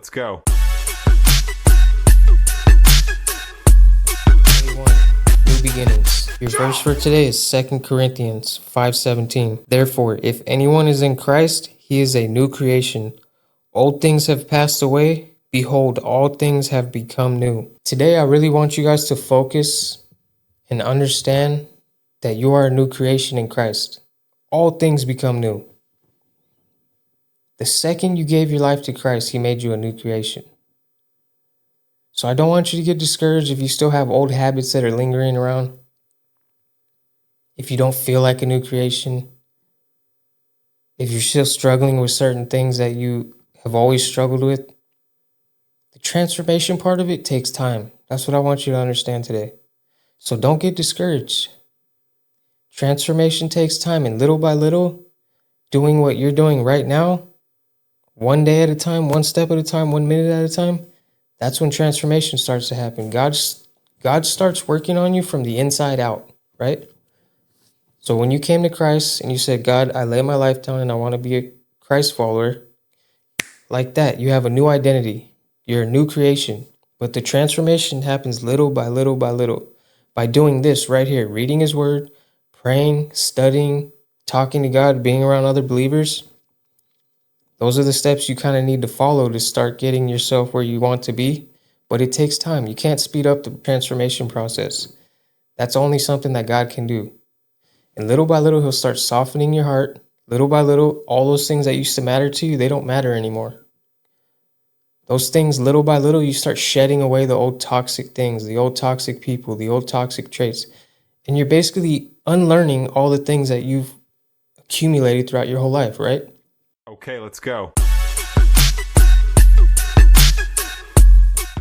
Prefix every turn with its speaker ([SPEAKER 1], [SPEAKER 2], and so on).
[SPEAKER 1] let's go.
[SPEAKER 2] 21. New beginnings. Your verse for today is 2 Corinthians 5:17. Therefore, if anyone is in Christ, he is a new creation. Old things have passed away. Behold, all things have become new. Today, I really want you guys to focus and understand that you are a new creation in Christ. All things become new. The second you gave your life to Christ, he made you a new creation. So I don't want you to get discouraged if you still have old habits that are lingering around. If you don't feel like a new creation, if you're still struggling with certain things that you have always struggled with, the transformation part of it takes time. That's what I want you to understand today. So don't get discouraged. Transformation takes time, and little by little, doing what you're doing right now, one day at a time, one step at a time, 1 minute at a time, that's when transformation starts to happen. God starts working on you from the inside out, right? So when you came to Christ and you said, God, I lay my life down and I want to be a Christ follower, like that, you have a new identity. You're a new creation. But the transformation happens little by little by little. By doing this right here, reading his word, praying, studying, talking to God, being around other believers. Those are the steps you kind of need to follow to start getting yourself where you want to be. But it takes time. You can't speed up the transformation process. That's only something that God can do. And little by little, he'll start softening your heart. Little by little, all those things that used to matter to you, they don't matter anymore. Those things, little by little, you start shedding away the old toxic things, the old toxic people, the old toxic traits. And you're basically unlearning all the things that you've accumulated throughout your whole life, right?
[SPEAKER 1] Okay, let's go.